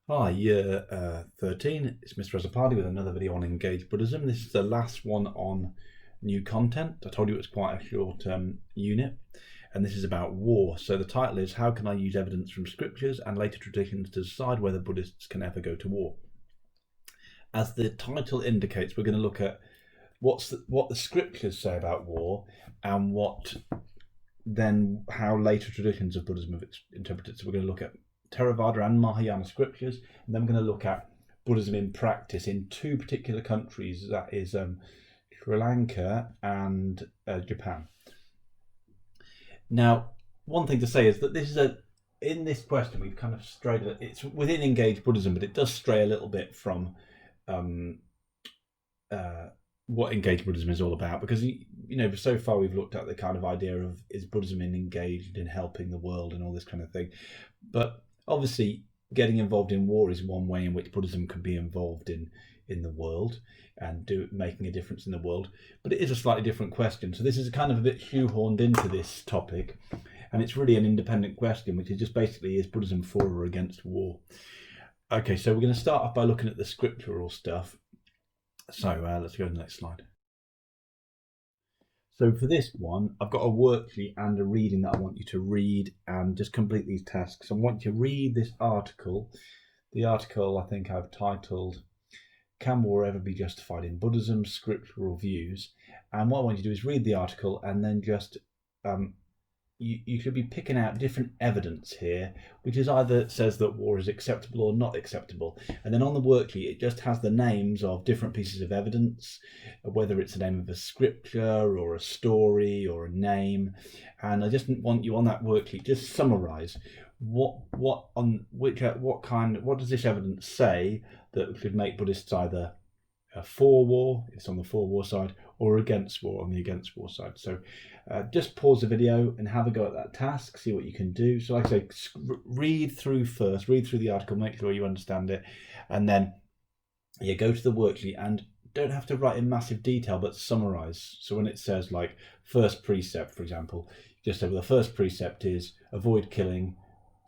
Hi, year 13. It's Mr. Azapadi with another video on Engaged Buddhism. This is the last one on new content. I told you it was quite a short unit, and this is about war. So the title is, How Can I Use Evidence from Scriptures and Later Traditions to Decide Whether Buddhists Can Ever Go to War? As the title indicates, we're going to look at what the scriptures say about war and how later traditions of Buddhism have interpreted it. So we're going to look at Theravada and Mahayana scriptures, and then we're going to look at Buddhism in practice in two particular countries, that is Sri Lanka and Japan. Now, one thing to say is that in this question we've kind of strayed, it's within Engaged Buddhism, but it does stray a little bit from what Engaged Buddhism is all about, because so far we've looked at the kind of idea of, is Buddhism engaged in helping the world and all this kind of thing, but obviously getting involved in war is one way in which Buddhism can be involved in the world and making a difference in the world, but it is a slightly different question. So this is kind of a bit shoehorned into this topic, and it's really an independent question, which is just basically, is Buddhism for or against war? Okay, so we're going to start off by looking at the scriptural stuff. So let's go to the next slide. So for this one, I've got a worksheet and a reading that I want you to read and just complete these tasks. I want you to read this article. The article I think I've titled, Can War Ever Be Justified in Buddhism? Scriptural Views. And what I want you to do is read the article and then just you should be picking out different evidence here, which is either says that war is acceptable or not acceptable. And then on the worksheet, it just has the names of different pieces of evidence, whether it's the name of a scripture or a story or a name. And I just want you on that worksheet, just summarize what does this evidence say that could make Buddhists either for war, it's on the for war side, or against war, on the against war side. So just pause the video and have a go at that task, see what you can do. So like I say, read through the article, make sure you understand it, and then go to the worksheet and don't have to write in massive detail, but summarize. So when it says like first precept, for example, just say, well, the first precept is avoid killing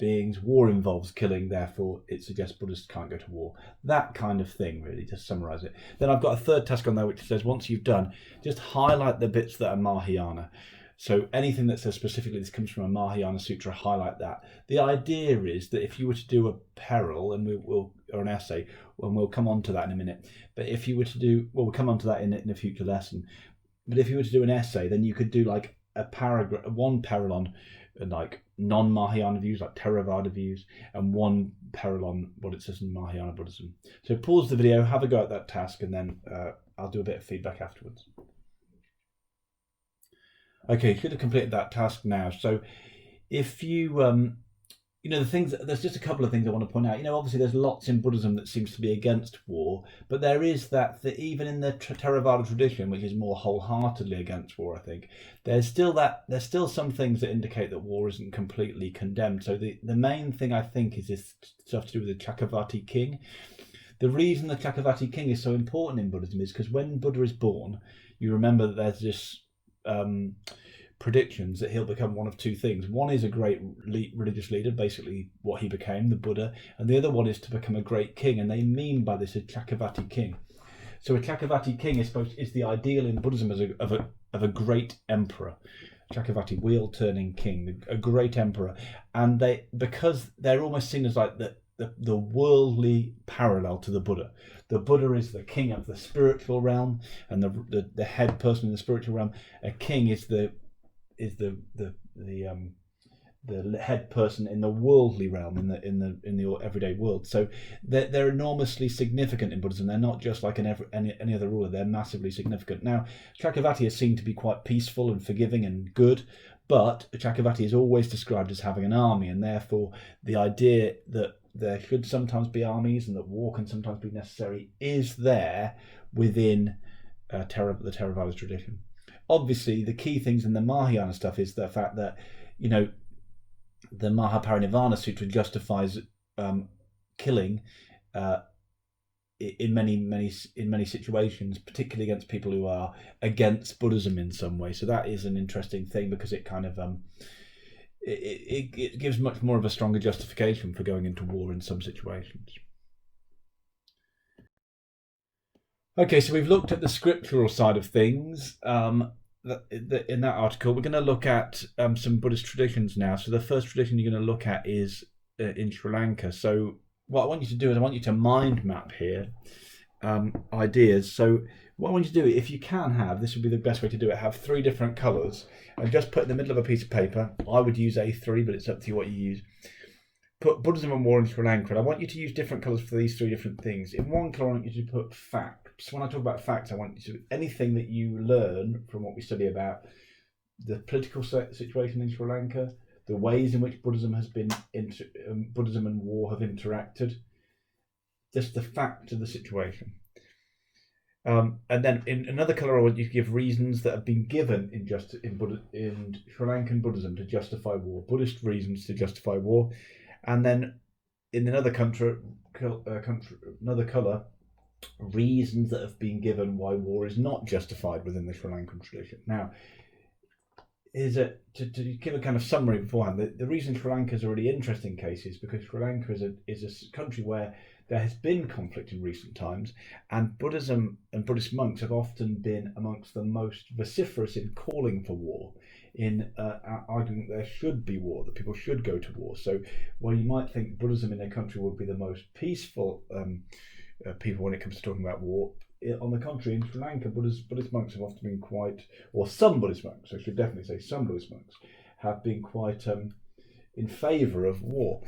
beings, war involves killing, therefore it suggests Buddhists can't go to war. That kind of thing, really, just summarize it. Then I've got a third task on there which says, once you've done, just highlight the bits that are Mahayana. So anything that says specifically this comes from a Mahayana sutra, highlight that. The idea is that if you were to do a peril, and or an essay, and we'll come on to that in a minute, but if you were to do, we'll come on to that in a future lesson, but if you were to do an essay, then you could do like a paragraph, one peril on like non-Mahayana views, like Theravada views, and one peril on what it says in Mahayana Buddhism. So pause the video, have a go at that task, and then I'll do a bit of feedback afterwards. Okay, you should have completed that task now. So if you the things, there's just a couple of things I want to point out. Obviously there's lots in Buddhism that seems to be against war, but there is that even in the Theravada tradition, which is more wholeheartedly against war, I think, there's still some things that indicate that war isn't completely condemned. So the main thing, I think, is this stuff to do with the Chakravarti king. The reason the Chakravarti king is so important in Buddhism is because when Buddha is born, you remember that there's this predictions that he'll become one of two things. One is a great religious leader, basically what he became, the Buddha, and the other one is to become a great king, and they mean by this a Chakravarti king. So a Chakravarti king is the ideal in Buddhism of a great emperor. Chakravarti, wheel turning king, a great emperor, and because they're almost seen as like the worldly parallel to the Buddha. The Buddha is the king of the spiritual realm and the head person in the spiritual realm. A king is the head person in the worldly realm, in the everyday world. So they're enormously significant in Buddhism. They're not just like any other ruler. They're massively significant. Now, Chakravarti is seen to be quite peaceful and forgiving and good, but Chakravarti is always described as having an army, and therefore the idea that there should sometimes be armies and that war can sometimes be necessary is there within the Theravada tradition. Obviously, the key things in the Mahayana stuff is the fact that, the Mahaparinirvana Sutra justifies killing in many situations, particularly against people who are against Buddhism in some way. So that is an interesting thing, because it kind of it gives much more of a stronger justification for going into war in some situations. Okay, so we've looked at the scriptural side of things. In that article, we're going to look at some Buddhist traditions now. So the first tradition you're going to look at is in Sri Lanka. So what I want you to do is I want you to mind map here ideas. So what I want you to do, if you can have, this would be the best way to do it, have 3 different colours and just put in the middle of a piece of paper. I would use A3, but it's up to you what you use. Put Buddhism and War in Sri Lanka, and I want you to use different colours for these 3 different things. In one colour, I want you to put facts. When I talk about facts, I want you to anything that you learn from what we study about the political situation in Sri Lanka, the ways in which Buddhism has been Buddhism and war have interacted, just the fact of the situation. And then in another colour, I want you to give reasons that have been given in Sri Lankan Buddhism to justify war, Buddhist reasons to justify war. And then in another another colour, reasons that have been given why war is not justified within the Sri Lankan tradition. Now, to give a kind of summary beforehand, the reason Sri Lanka is a really interesting case is because Sri Lanka is a country where there has been conflict in recent times, and Buddhism and Buddhist monks have often been amongst the most vociferous in calling for war, in arguing that there should be war, that people should go to war. So while you might think Buddhism in a country would be the most peaceful people when it comes to talking about war, on the contrary, in Sri Lanka, Buddhist monks have often been quite, or some Buddhist monks, I should definitely say some Buddhist monks, have been quite in favour of war.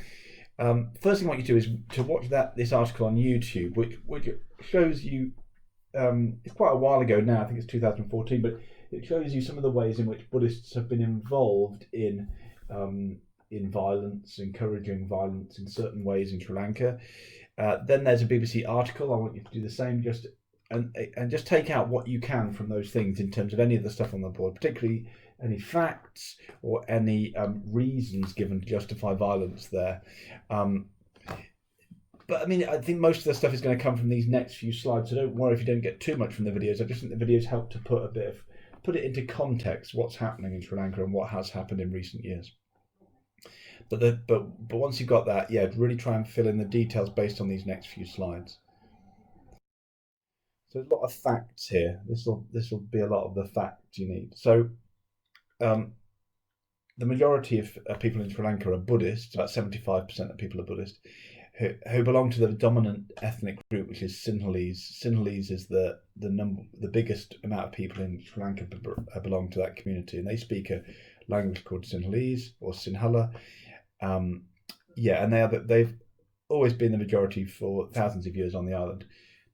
First thing I want you to do is to watch this article on YouTube, which shows you, it's quite a while ago now, I think it's 2014, but it shows you some of the ways in which Buddhists have been involved in violence, encouraging violence in certain ways in Sri Lanka. Then there's a BBC article. I want you to do the same, and just take out what you can from those things in terms of any of the stuff on the board, particularly any facts or any reasons given to justify violence there. But I mean, I think most of the stuff is going to come from these next few slides, so don't worry if you don't get too much from the videos. I just think the videos help to put it into context what's happening in Sri Lanka and what has happened in recent years. But once you've got that, yeah, really try and fill in the details based on these next few slides. So there's a lot of facts here. This will be a lot of the facts you need. So the majority of people in Sri Lanka are Buddhist. About 75% of people are Buddhist, who belong to the dominant ethnic group, which is Sinhalese. Sinhalese is the biggest amount of people in Sri Lanka belong to that community, and they speak a language called Sinhalese or Sinhala. And they've always been the majority for thousands of years on the island.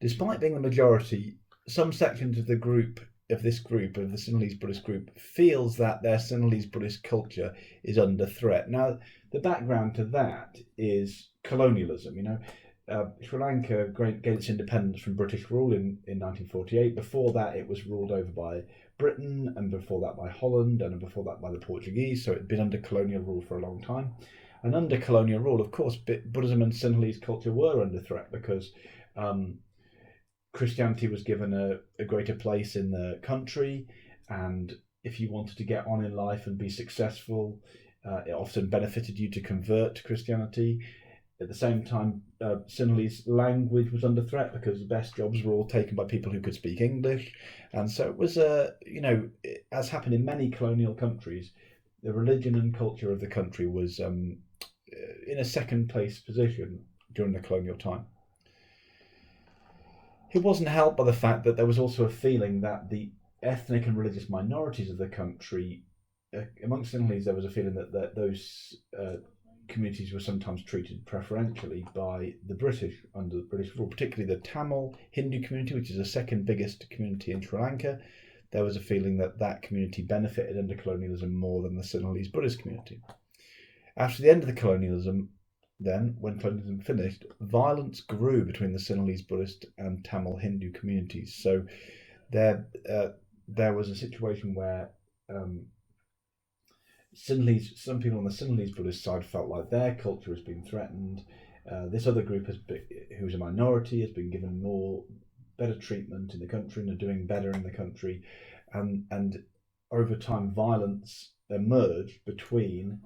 Despite being the majority, some sections of the Sinhalese Buddhist group, feels that their Sinhalese Buddhist culture is under threat. Now, the background to that is colonialism. Sri Lanka gained its independence from British rule in 1948. Before that, it was ruled over by Britain, and before that by Holland, and before that by the Portuguese. So it had been under colonial rule for a long time. And under colonial rule, of course, Buddhism and Sinhalese culture were under threat because Christianity was given a greater place in the country, and if you wanted to get on in life and be successful, it often benefited you to convert to Christianity. At the same time, Sinhalese language was under threat because the best jobs were all taken by people who could speak English, and so it was as happened in many colonial countries, the religion and culture of the country was in a second place position during the colonial time. It wasn't helped by the fact that there was also a feeling that the ethnic and religious minorities of the country, amongst Sinhalese, there was a feeling that those communities were sometimes treated preferentially by the British under the British rule, particularly the Tamil Hindu community, which is the second biggest community in Sri Lanka. There was a feeling that community benefited under colonialism more than the Sinhalese Buddhist community. After the end of the colonialism, then, when colonialism finished, violence grew between the Sinhalese Buddhist and Tamil Hindu communities. So there was a situation where some people on the Sinhalese Buddhist side felt like their culture has been threatened. This other group, who's a minority, has been given better treatment in the country and are doing better in the country. And over time, violence emerged between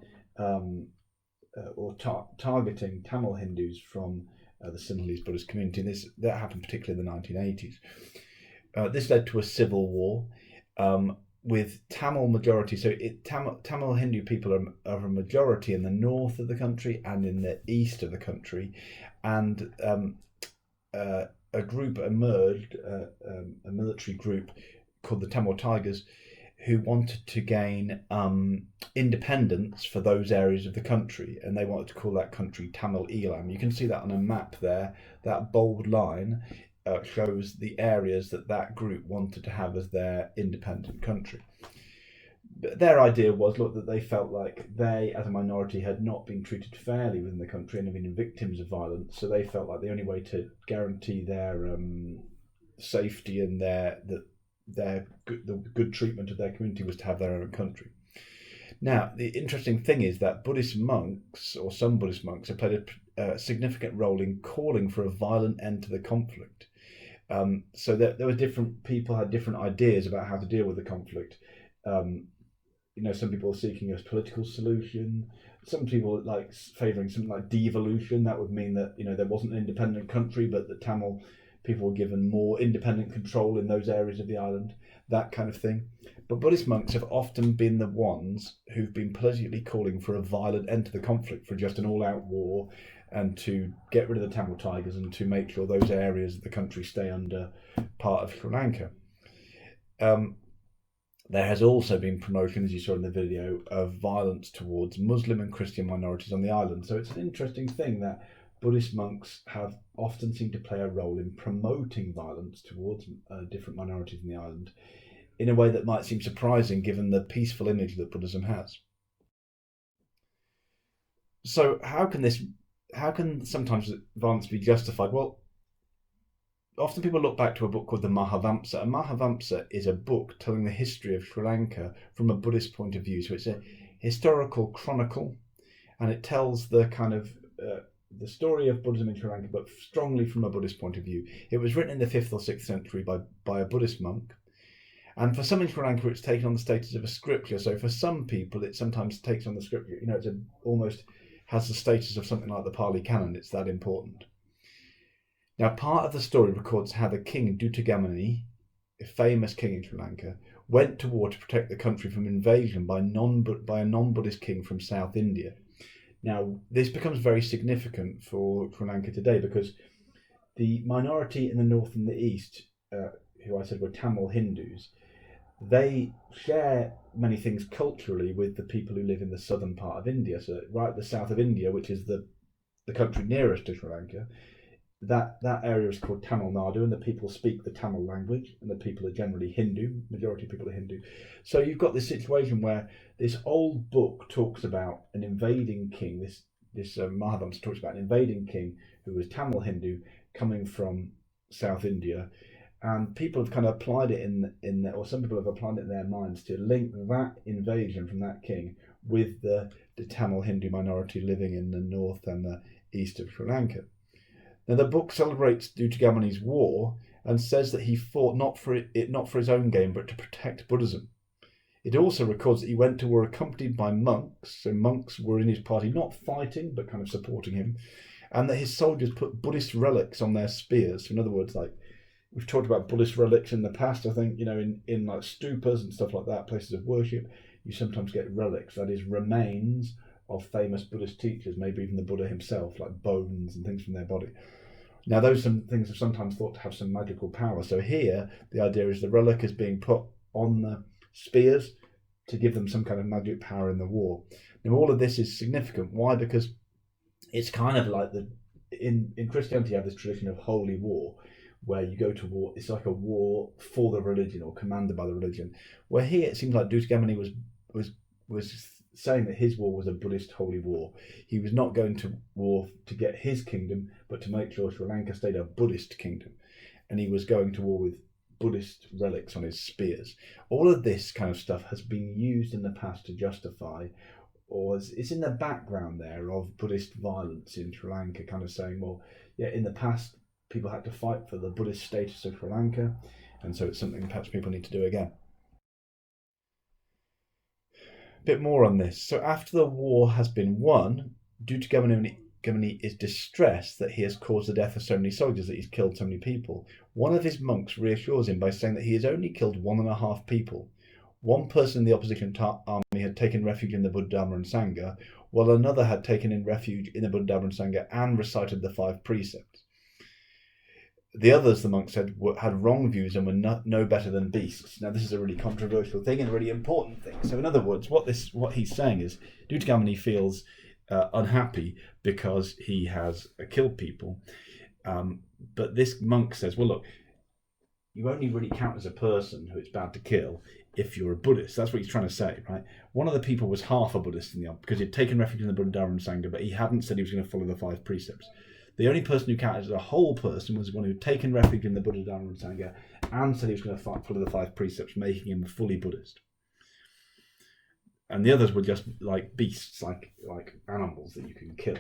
targeting Tamil Hindus from the Sinhalese Buddhist community. That happened particularly in the 1980s. This led to a civil war with Tamil majority. So Tamil Hindu people are a majority in the north of the country and in the east of the country, and a group emerged, a military group called the Tamil Tigers, who wanted to gain independence for those areas of the country, and they wanted to call that country Tamil Elam. You can see that on a map there. That bold line shows the areas that group wanted to have as their independent country. But their idea was, look, that they felt like they, as a minority, had not been treated fairly within the country and had been victims of violence. So they felt like the only way to guarantee their safety and the good treatment of their community was to have their own country. Now, the interesting thing is that Buddhist monks, or some Buddhist monks, have played a significant role in calling for a violent end to the conflict. So that there were different people had different ideas about how to deal with the conflict. Some people are seeking a political solution. Some people like favouring something like devolution. That would mean that there wasn't an independent country, but the Tamil people were given more independent control in those areas of the island, that kind of thing. But Buddhist monks have often been the ones who've been politically calling for a violent end to the conflict, for just an all-out war, and to get rid of the Tamil Tigers and to make sure those areas of the country stay under part of Sri Lanka. There has also been promotion, as you saw in the video, of violence towards Muslim and Christian minorities on the island. So it's an interesting thing that Buddhist monks have often seemed to play a role in promoting violence towards different minorities in the island in a way that might seem surprising given the peaceful image that Buddhism has. So how can sometimes violence be justified? Well, often people look back to a book called the Mahavamsa. And Mahavamsa is a book telling the history of Sri Lanka from a Buddhist point of view. So it's a historical chronicle, and it tells the kind of the story of Buddhism in Sri Lanka, but strongly from a Buddhist point of view. It was written in the 5th or 6th century by a Buddhist monk. And for some in Sri Lanka, it's taken on the status of a scripture. So for some people, it sometimes takes on the scripture. It's almost has the status of something like the Pali Canon. It's that important. Now, part of the story records how the king Dutagamani, a famous king in Sri Lanka, went to war to protect the country from invasion by a non-Buddhist king from South India. Now, this becomes very significant for Sri Lanka today because the minority in the north and the east, who I said were Tamil Hindus, they share many things culturally with the people who live in the southern part of India. So right at the south of India, which is the country nearest to Sri Lanka, that area is called Tamil Nadu, and the people speak the Tamil language, and the people are generally Hindu. Majority of people are Hindu. So you've got this situation where this old book talks about an invading king. This Mahavamsa talks about an invading king who was Tamil Hindu coming from South India, and people have kind of applied it or some people have applied it in their minds to link that invasion from that king with the Tamil Hindu minority living in the north and the east of Sri Lanka. Now, the book celebrates Dutagamani's war and says that he fought not for his own gain, but to protect Buddhism. It also records that he went to war accompanied by monks, so monks were in his party, not fighting, but kind of supporting him, and that his soldiers put Buddhist relics on their spears. So in other words, like we've talked about Buddhist relics in the past, I think, in like stupas and stuff like that, places of worship, you sometimes get relics, that is remains of famous Buddhist teachers, maybe even the Buddha himself, like bones and things from their body. Now, those things are sometimes thought to have some magical power. So here, the idea is the relic is being put on the spears to give them some kind of magic power in the war. Now, all of this is significant. Why? Because it's kind of like in Christianity, you have this tradition of holy war, where you go to war. It's like a war for the religion or commanded by the religion. Where here, it seems like Dutagamani was saying that his war was a Buddhist holy war. He was not going to war to get his kingdom, but to make sure Sri Lanka stayed a Buddhist kingdom. And he was going to war with Buddhist relics on his spears. All of this kind of stuff has been used in the past to justify, or it's in the background there of Buddhist violence in Sri Lanka, kind of saying, well, yeah, in the past, people had to fight for the Buddhist status of Sri Lanka, and so it's something perhaps people need to do again. Bit more on this. So after the war has been won, Dutagamani Gamini is distressed that he has caused the death of so many soldiers, that he's killed so many people. One of his monks reassures him by saying that he has only killed 1.5 people. One person in the opposition army had taken refuge in the Buddha, Dharma and Sangha, while another had taken in refuge in the Buddha, Dharma and Sangha and recited the 5 precepts. The others, the monk said, had wrong views and were no better than beasts. Now, this is a really controversial thing and a really important thing. So, in other words, what he's saying is, Duttagamini feels unhappy because he has killed people. But this monk says, well, look, you only really count as a person who it's bad to kill if you're a Buddhist. That's what he's trying to say, right? One of the people was half a Buddhist in the because he'd taken refuge in the Buddha, Dharma and Sangha, but he hadn't said he was going to follow the 5 precepts. The only person who counted as a whole person was one who'd taken refuge in the Buddha, Dharma and Sangha and said he was going to follow the 5 precepts, making him fully Buddhist. And the others were just like beasts, like animals that you can kill.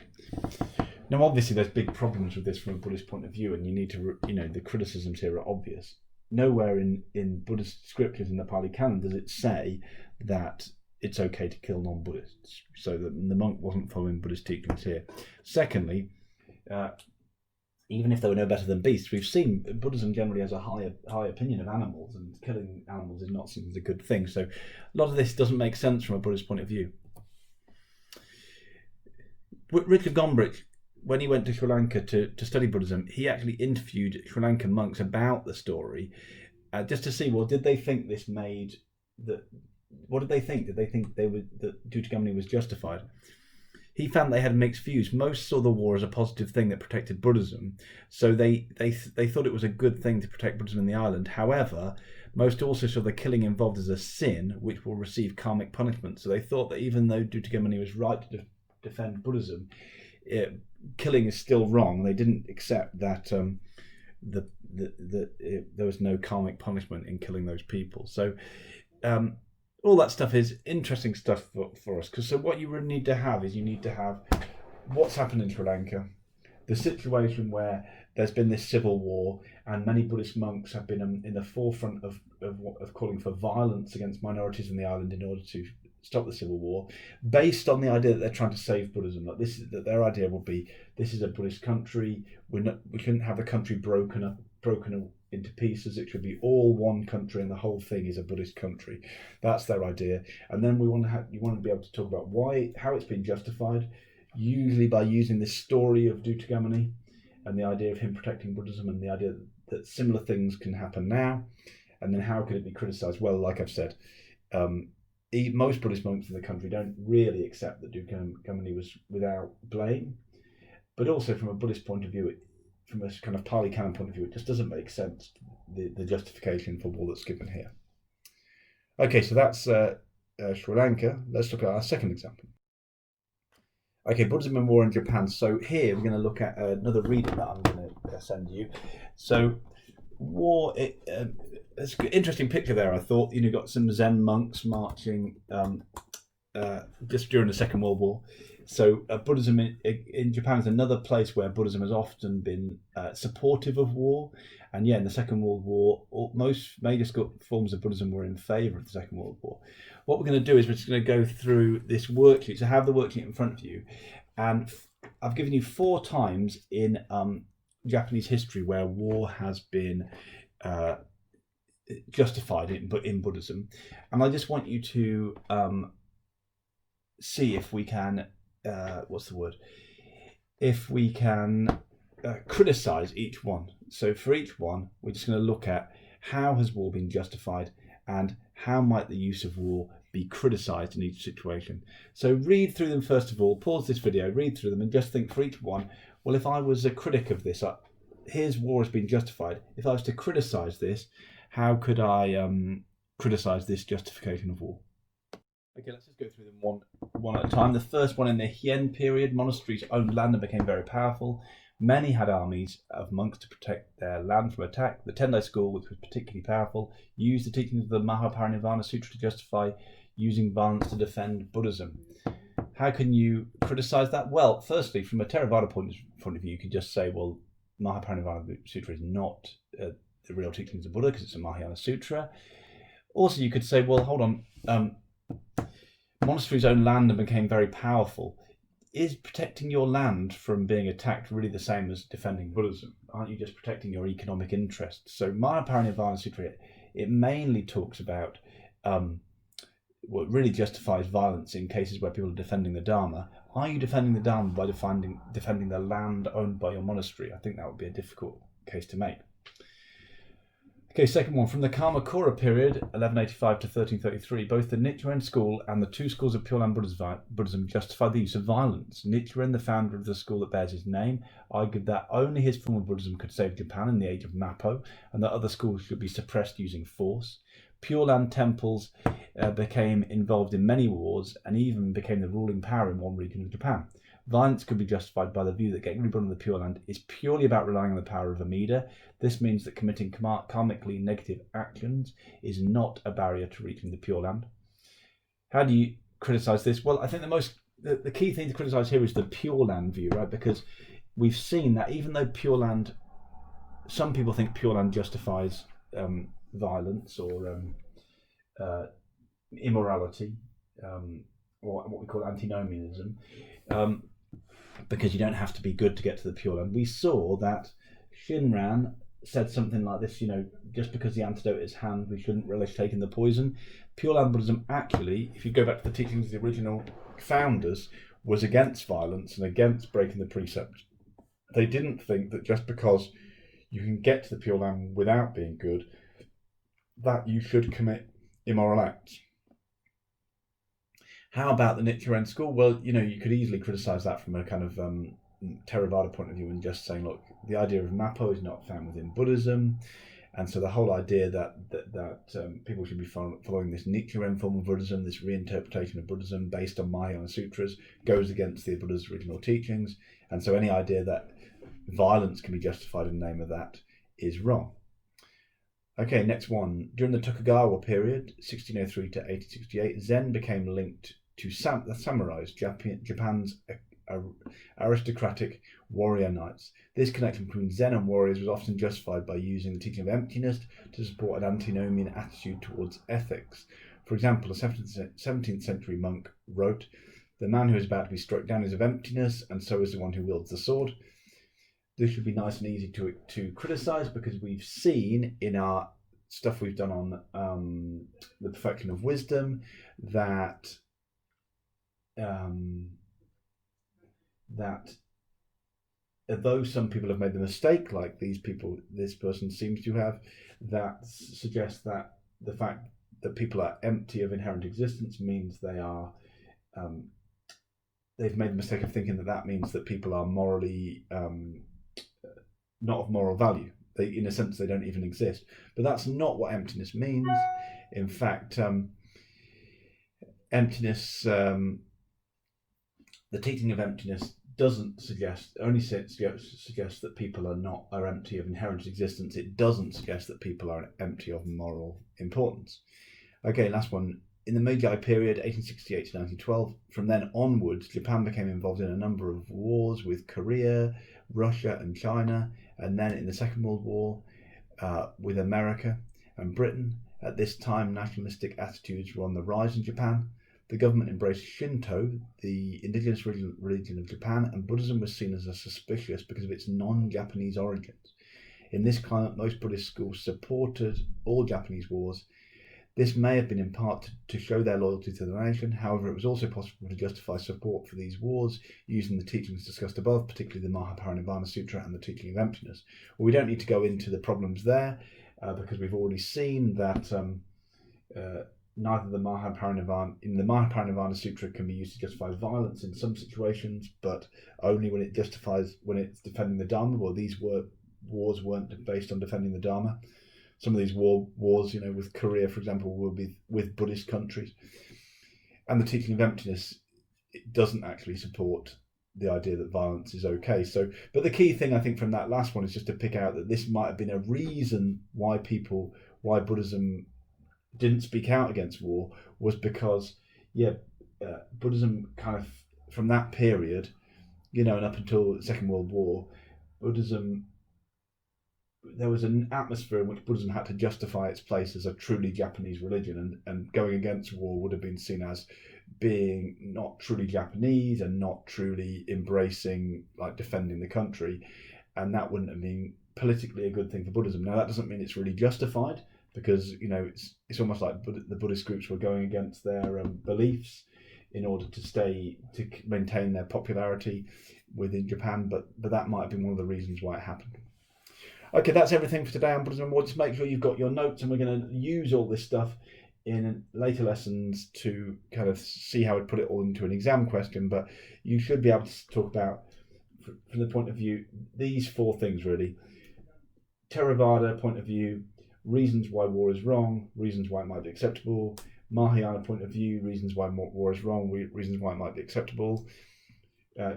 Now, obviously, there's big problems with this from a Buddhist point of view, and you need to, the criticisms here are obvious. Nowhere in Buddhist scriptures in the Pali Canon does it say that it's okay to kill non-Buddhists. So the monk wasn't following Buddhist teachings here. Secondly, even if they were no better than beasts, we've seen Buddhism generally has a high opinion of animals, and killing animals is not seen as a good thing. So a lot of this doesn't make sense from a Buddhist point of view. Richard Gombrich, when he went to Sri Lanka to study Buddhism, he actually interviewed Sri Lankan monks about the story, just to see, well, did they think this made that? What did they think? Did they think that Duttagamini was justified? He found they had mixed views. Most saw the war as a positive thing that protected Buddhism, so they thought it was a good thing to protect Buddhism in the island. However, most also saw the killing involved as a sin, which will receive karmic punishment. So they thought that even though Duttagamini was right to defend Buddhism, killing is still wrong. They didn't accept that there was no karmic punishment in killing those people. So all that stuff is interesting stuff for us, because so what you really need to have is, you need to have what's happened in Sri Lanka, the situation where there's been this civil war, and many Buddhist monks have been in the forefront of calling for violence against minorities in the island in order to stop the civil war, based on the idea that they're trying to save Buddhism. That their idea will be, this is a Buddhist country. We shouldn't have the country broken into pieces. It should be all one country, and the whole thing is a Buddhist country. That's their idea. And then you want to be able to talk about how it's been justified, usually by using this story of Duttagamini and the idea of him protecting Buddhism, and the idea that similar things can happen now. And then how could it be criticized? Well, like I've said, most Buddhist monks in the country don't really accept that Duttagamini was without blame, but also from a Buddhist point of view, from a kind of Pali Canon point of view, it just doesn't make sense, the justification for war that's given here. Okay, so that's Sri Lanka. Let's look at our second example. Okay, Buddhism and War in Japan. So here we're going to look at another reading that I'm going to send you. So war, it's an interesting picture there. I thought, got some Zen monks marching just during the Second World War. So Buddhism in Japan is another place where Buddhism has often been supportive of war. And in the Second World War, most major forms of Buddhism were in favour of the Second World War. What we're going to do is we're just going to go through this worksheet. So have the worksheet in front of you. And I've given you 4 times in Japanese history where war has been justified in Buddhism. And I just want you to see if we can, if we can criticize each one. So for each one, we're just going to look at how has war been justified, and how might the use of war be criticized in each situation. So read through them first of all, pause this video, read through them, and just think for each one, well, if I was a critic of this, here's war has been justified. If I was to criticize this, how could I criticize this justification of war? Okay, let's just go through them one at a time. The first one, in the Heian period, monasteries owned land and became very powerful. Many had armies of monks to protect their land from attack. The Tendai school, which was particularly powerful, used the teachings of the Mahaparinirvana Sutra to justify using violence to defend Buddhism. How can you criticize that? Well, firstly, from a Theravada point of view, you could just say, well, Mahaparinirvana Sutra is not the real teachings of Buddha because it's a Mahayana Sutra. Also, you could say, well, hold on, monasteries owned land and became very powerful. is protecting your land from being attacked really the same as defending Buddhism? Aren't you just protecting your economic interests? So Mahaparinirvana Sutra, it mainly talks about what really justifies violence in cases where people are defending the Dharma. Are you defending the Dharma by defending the land owned by your monastery? I think that would be a difficult case to make. Okay, second one. From the Kamakura period, 1185 to 1333, both the Nichiren school and the two schools of Pure Land Buddhism justified the use of violence. Nichiren, the founder of the school that bears his name, argued that only his form of Buddhism could save Japan in the age of Mappo, and that other schools should be suppressed using force. Pure Land temples became involved in many wars and even became the ruling power in one region of Japan. Violence could be justified by the view that getting rebirth of the Pure Land is purely about relying on the power of Amida. This means that committing karmically negative actions is not a barrier to reaching the Pure Land. How do you criticise this? Well, I think the key thing to criticise here is the Pure Land view, right? Because we've seen that even though Pure Land, some people think Pure Land justifies violence or immorality, or what we call antinomianism, because you don't have to be good to get to the Pure Land. We saw that Shinran said something like this, just because the antidote is hand, we shouldn't relish taking the poison. Pure Land Buddhism actually, if you go back to the teachings of the original founders, was against violence and against breaking the precepts. They didn't think that just because you can get to the Pure Land without being good, that you should commit immoral acts. How about the Nichiren school? Well, you could easily criticize that from a kind of Theravada point of view and just saying, look, the idea of Mappo is not found within Buddhism. And so the whole idea that people should be following this Nichiren form of Buddhism, this reinterpretation of Buddhism based on Mahayana sutras, goes against the Buddha's original teachings. And so any idea that violence can be justified in the name of that is wrong. Okay, next one. During the Tokugawa period, 1603 to 1868, Zen became linked to the samurais, Japan's aristocratic warrior knights. This connection between Zen and warriors was often justified by using the teaching of emptiness to support an antinomian attitude towards ethics. For example, a 17th century monk wrote, "The man who is about to be struck down is of emptiness, and so is the one who wields the sword." This should be nice and easy to criticise, because we've seen in our stuff we've done on the perfection of wisdom that although some people have made the mistake, like this person seems to have, that suggests that the fact that people are empty of inherent existence means they've made the mistake of thinking that means that people are morally not of moral value. In a sense, they don't even exist. But that's not what emptiness means. In fact, emptiness, the teaching of emptiness only suggests that people are empty of inherent existence. It doesn't suggest that people are empty of moral importance. Okay, last one. In the Meiji period, 1868 to 1912, from then onwards, Japan became involved in a number of wars with Korea, Russia and China, and then in the Second World War with America and Britain. At this time, nationalistic attitudes were on the rise in Japan. The government embraced Shinto, the indigenous religion of Japan, and Buddhism was seen as suspicious because of its non-Japanese origins. In this climate, most Buddhist schools supported all Japanese wars. This may have been in part to show their loyalty to the nation. However, it was also possible to justify support for these wars using the teachings discussed above, particularly the Mahaparinirvana Sutra and the teaching of emptiness. Well, we don't need to go into the problems there because we've already seen that neither the Mahaparinirvana Sutra can be used to justify violence in some situations, but only when it's defending the Dharma. Well, these wars weren't based on defending the Dharma. Some of these wars, with Korea, for example, will be with Buddhist countries. And the teaching of emptiness, it doesn't actually support the idea that violence is okay. But the key thing, I think, from that last one is just to pick out that this might have been a reason why Buddhism didn't speak out against war, was because, Buddhism kind of, from that period, and up until the Second World War, Buddhism there was an atmosphere in which Buddhism had to justify its place as a truly Japanese religion, and going against war would have been seen as being not truly Japanese and not truly embracing, like, defending the country, and that wouldn't have been politically a good thing for Buddhism. Now, that doesn't mean it's really justified, because it's almost like the Buddhist groups were going against their beliefs in order to maintain their popularity within Japan, but that might have been one of the reasons why it happened. Okay, that's everything for today on Buddhism and War. Just make sure you've got your notes, and we're going to use all this stuff in later lessons to kind of see how we put it all into an exam question. But you should be able to talk about, from the point of view, these four things really: Theravada point of view, reasons why war is wrong, reasons why it might be acceptable; Mahayana point of view, reasons why war is wrong, reasons why it might be acceptable;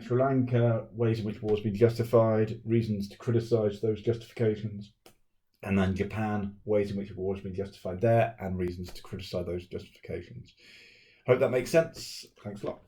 Sri Lanka, ways in which war has been justified, reasons to criticise those justifications; and then Japan, ways in which war has been justified there, and reasons to criticise those justifications. Hope that makes sense. Thanks a lot.